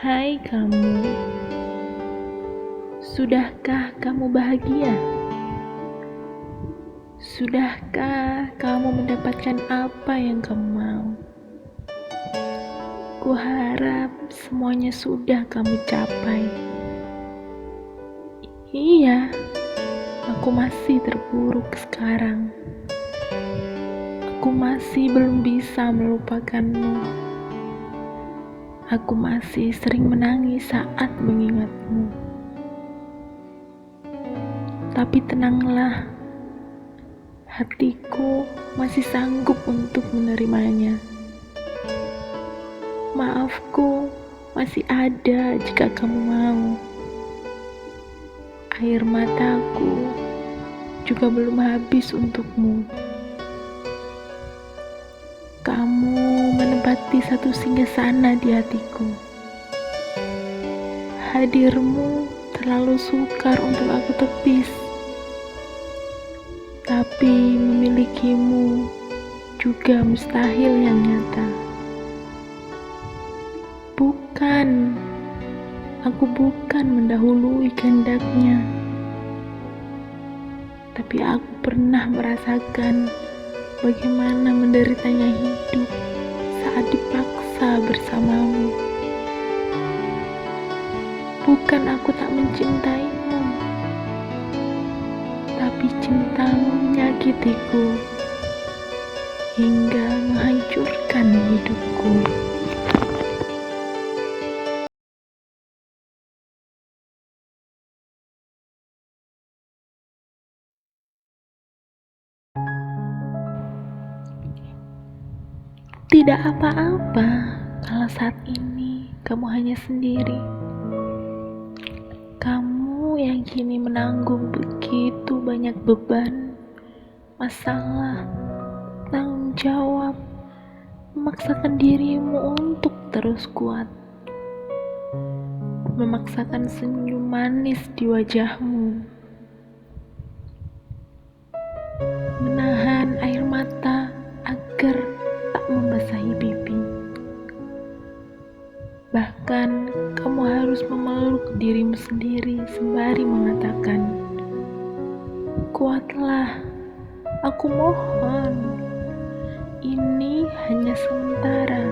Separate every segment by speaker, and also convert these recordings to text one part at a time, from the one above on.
Speaker 1: Hai kamu, sudahkah kamu bahagia? Sudahkah kamu mendapatkan apa yang kamu mau? Kuharap semuanya sudah kamu capai. Iya, aku masih terpuruk sekarang. Aku masih belum bisa melupakanmu. Aku masih sering menangis saat mengingatmu. Tapi tenanglah, hatiku masih sanggup untuk menerimanya. Maafku masih ada jika kamu mau. Air mataku juga belum habis untukmu. Kamu menempati satu singgasana di hatiku. Hadirmu terlalu sukar untuk aku tepis. Tapi memilikimu juga mustahil yang nyata. Aku bukan mendahului kehendaknya. Tapi aku pernah merasakan bagaimana menderitanya hidup saat dipaksa bersamamu. Bukan aku tak mencintaimu, tapi cintamu menyakitiku hingga menghancurkan hidupku. Tidak apa-apa kalau saat ini kamu hanya sendiri. Kamu yang kini menanggung begitu banyak beban, masalah, tanggung jawab, memaksakan dirimu untuk terus kuat, memaksakan senyum manis di wajahmu, menahan air mata agar tak membasahi pipi. Bahkan kamu harus memeluk dirimu sendiri sembari mengatakan, "Kuatlah, aku mohon. Ini hanya sementara.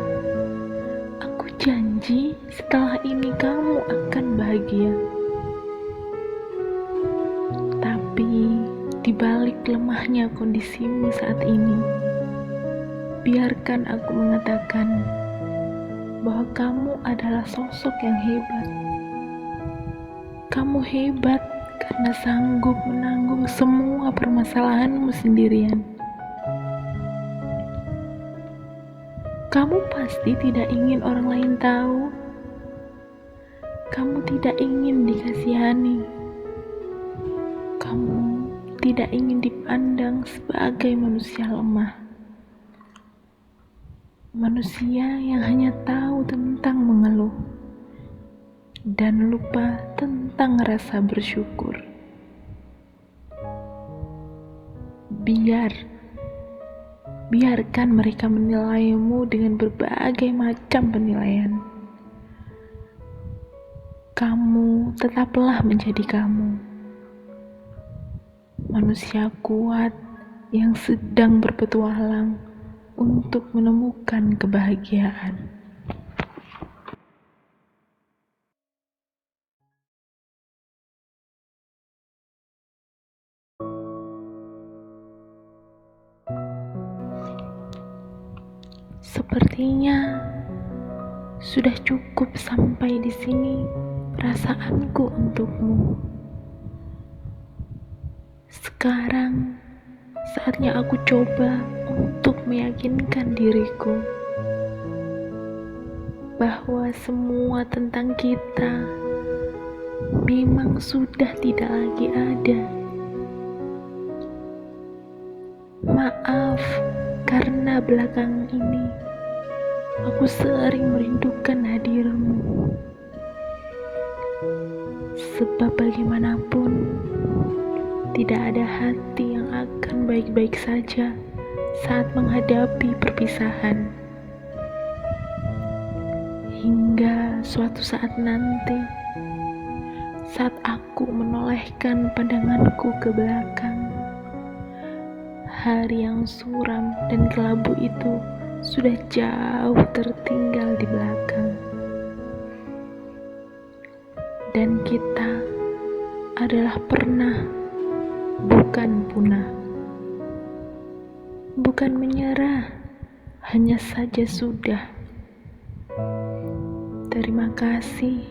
Speaker 1: Aku janji setelah ini kamu akan bahagia." Tapi di balik lemahnya kondisimu saat ini, biarkan aku mengatakan bahwa kamu adalah sosok yang hebat. Kamu hebat karena sanggup menanggung semua permasalahanmu sendirian. Kamu pasti tidak ingin orang lain tahu. Kamu tidak ingin dikasihani. Kamu tidak ingin dipandang sebagai manusia lemah. Manusia yang hanya tahu tentang mengeluh dan lupa tentang rasa bersyukur. Biarkan mereka menilaimu dengan berbagai macam penilaian. Kamu tetaplah menjadi kamu. Manusia kuat yang sedang berpetualang untuk menemukan kebahagiaan. Sepertinya sudah cukup sampai di sini perasaanku untukmu. Sekarang saatnya aku coba untuk meyakinkan diriku bahwa semua tentang kita memang sudah tidak lagi ada. Maaf karena belakangan ini aku sering merindukan hadirmu. Sebab bagaimanapun tidak ada hati yang akan baik-baik saja saat menghadapi perpisahan. Hingga suatu saat nanti, saat aku menolehkan pandanganku ke belakang, hari yang suram dan kelabu itu sudah jauh tertinggal di belakang. Dan kita adalah pernah, bukan punah. Bukan menyerah, hanya saja sudah. Terima kasih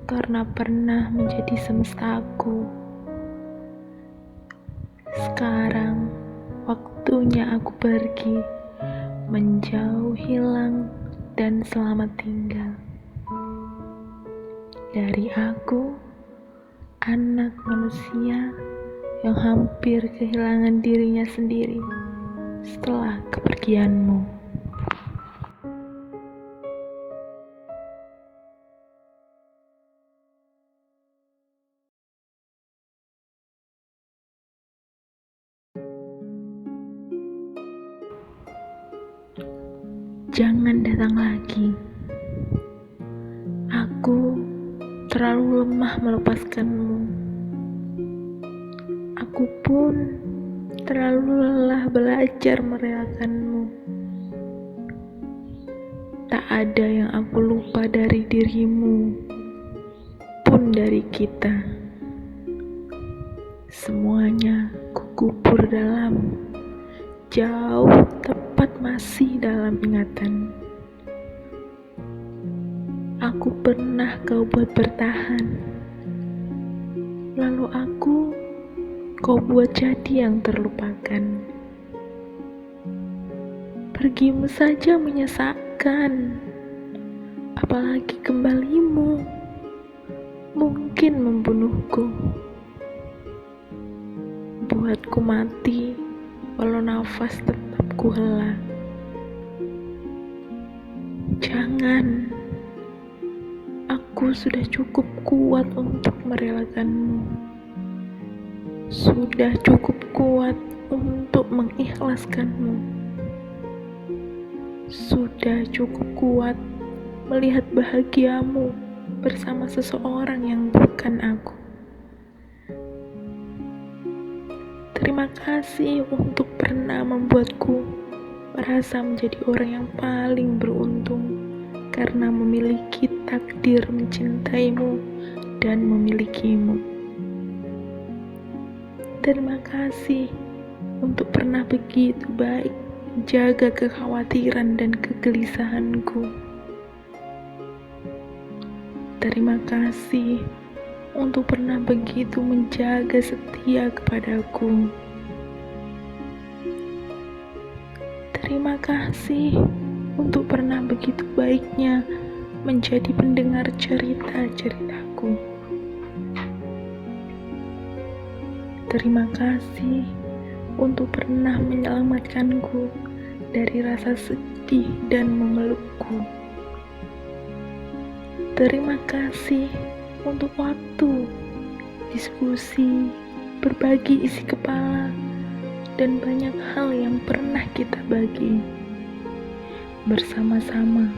Speaker 1: karena pernah menjadi semestaku. Sekarang waktunya aku pergi, menjauh, hilang, dan selamat tinggal. Dari aku, anak manusia yang hampir kehilangan dirinya sendiri setelah kepergianmu. Jangan datang lagi. Aku terlalu lemah melepaskanmu. Aku pun terlalu lelah belajar merelakanmu. Tak ada yang aku lupa dari dirimu, pun dari kita. Semuanya kukubur dalam, jauh tepat masih dalam ingatan. Aku pernah kau buat bertahan, lalu kau buat jadi yang terlupakan. Pergimu saja menyesakkan, apalagi kembalimu mungkin membunuhku. Buatku mati walau nafas tetap kuhela. Jangan, aku sudah cukup kuat untuk merelakanmu. Sudah cukup kuat untuk mengikhlaskanmu. Sudah cukup kuat melihat bahagiamu bersama seseorang yang bukan aku. Terima kasih untuk pernah membuatku merasa menjadi orang yang paling beruntung karena memiliki takdir mencintaimu dan memilikimu. Terima kasih untuk pernah begitu baik menjaga kekhawatiran dan kegelisahanku. Terima kasih untuk pernah begitu menjaga setia kepadaku. Terima kasih untuk pernah begitu baiknya menjadi pendengar cerita-ceritaku. Terima kasih untuk pernah menyelamatkanku dari rasa sedih dan memelukku. Terima kasih untuk waktu, diskusi, berbagi isi kepala, dan banyak hal yang pernah kita bagi. Bersama-sama,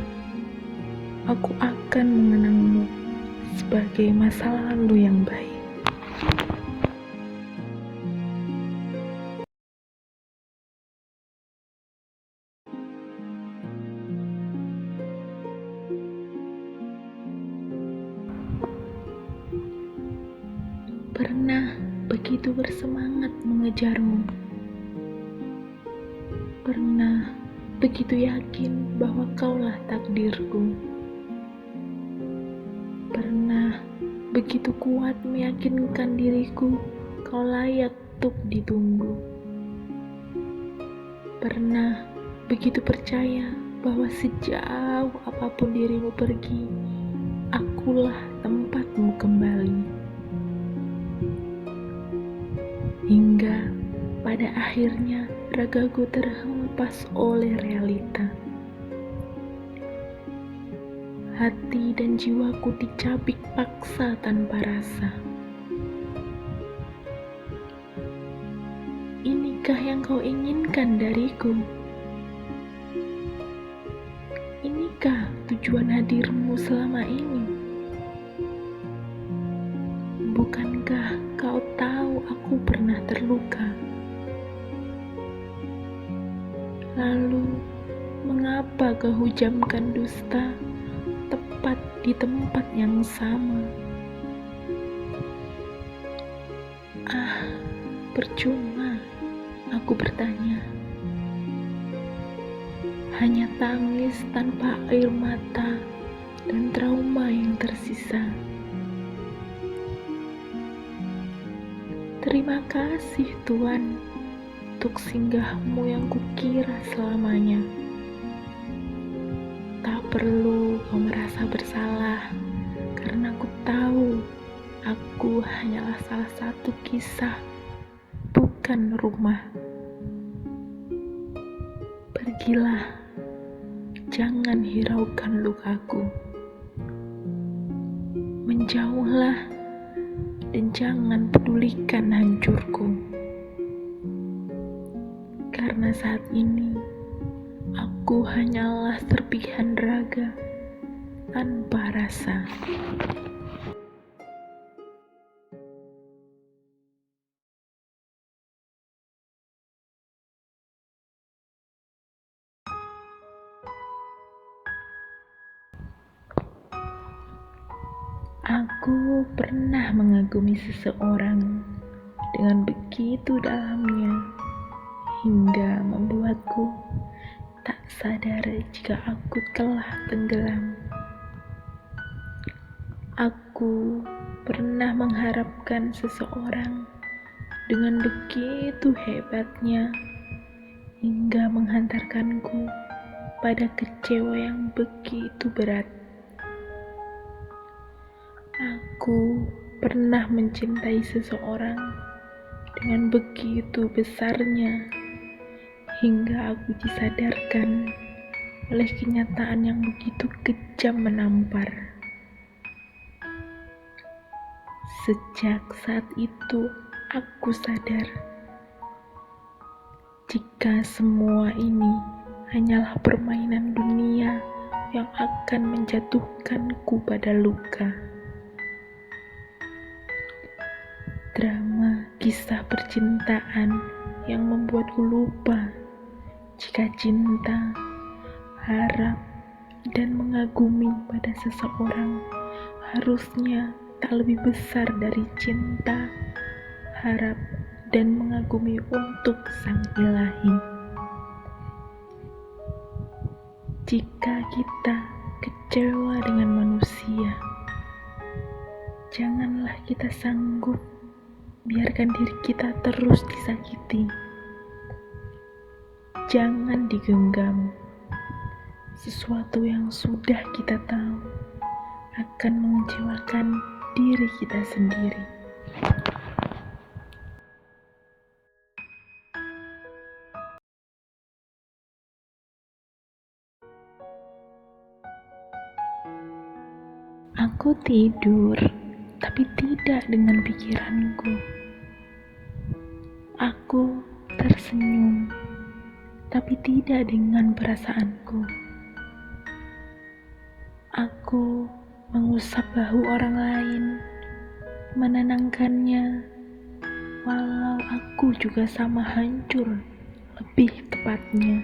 Speaker 1: aku akan mengenangmu sebagai masa lalu yang baik. Pernah begitu bersemangat mengejarmu. Pernah begitu yakin bahwa kaulah takdirku. Pernah begitu kuat meyakinkan diriku kau layak untuk ditunggu. Pernah begitu percaya bahwa sejauh apapun dirimu pergi, akulah tempatmu kembali. Hingga pada akhirnya ragaku terhempas oleh realita. Hati dan jiwaku dicabik paksa tanpa rasa. Inikah yang kau inginkan dariku? Inikah tujuan hadirmu selama ini? Bukankah kau tahu aku pernah terluka? Lalu, mengapa kau hujamkan dusta tepat di tempat yang sama? Percuma, aku bertanya. Hanya tangis tanpa air mata dan trauma yang tersisa. Terima kasih Tuhan untuk singgahmu yang kukira selamanya. Tak perlu kau merasa bersalah, karena aku tahu aku hanyalah salah satu kisah, bukan rumah. Pergilah, jangan hiraukan lukaku. Menjauhlah dan jangan pedulikan hancurku. Karena saat ini aku hanyalah serpihan raga tanpa rasa. Aku pernah mengagumi seseorang dengan begitu dalamnya hingga membuatku tak sadar jika aku telah tenggelam. Aku pernah mengharapkan seseorang dengan begitu hebatnya hingga menghantarkanku pada kecewa yang begitu berat. Aku pernah mencintai seseorang dengan begitu besarnya hingga aku disadarkan oleh kenyataan yang begitu kejam menampar. Sejak saat itu aku sadar jika semua ini hanyalah permainan dunia yang akan menjatuhkanku pada luka. Drama kisah percintaan yang membuatku lupa jika cinta, harap, dan mengagumi pada seseorang harusnya tak lebih besar dari cinta, harap, dan mengagumi untuk Sang Ilahi. Jika kita kecewa dengan manusia, janganlah kita sanggup biarkan diri kita terus disakiti. Jangan digenggam. Sesuatu yang sudah kita tahu akan mengecewakan diri kita sendiri. Aku tidur, tapi tidak dengan pikiranku. Aku tersenyum, tapi tidak dengan perasaanku. Aku mengusap bahu orang lain, menenangkannya, walau aku juga sama hancur, lebih tepatnya.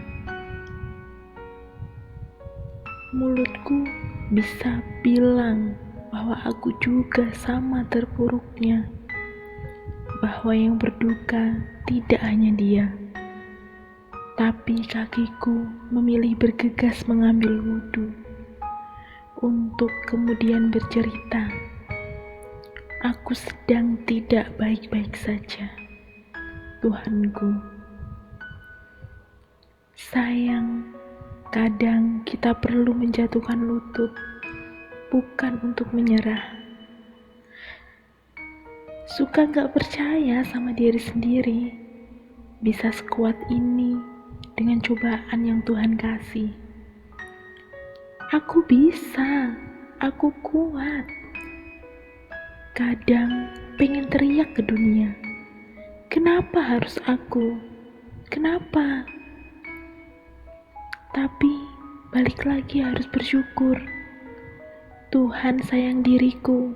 Speaker 1: Mulutku bisa bilang bahwa aku juga sama terpuruknya, bahwa yang berduka tidak hanya dia, tapi kakiku memilih bergegas mengambil wudhu untuk kemudian bercerita, aku sedang tidak baik-baik saja, Tuhanku. Sayang, kadang kita perlu menjatuhkan lutut, bukan untuk menyerah. Suka gak percaya sama diri sendiri, bisa sekuat ini dengan cobaan yang Tuhan kasih. Aku bisa, aku kuat. Kadang pengen teriak ke dunia, kenapa harus aku? Kenapa? Tapi balik lagi harus bersyukur. Tuhan sayang diriku,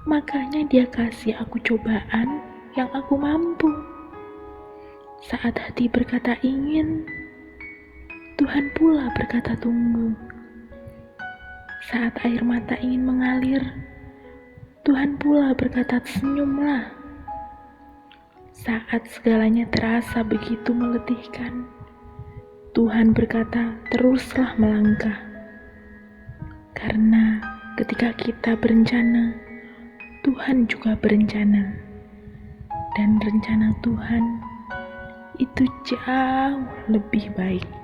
Speaker 1: makanya Dia kasih aku cobaan yang aku mampu. Saat hati berkata ingin, Tuhan pula berkata tunggu. Saat air mata ingin mengalir, Tuhan pula berkata senyumlah. Saat segalanya terasa begitu meletihkan, Tuhan berkata teruslah melangkah. Karena ketika kita berencana, Tuhan juga berencana. Dan rencana Tuhan itu jauh lebih baik.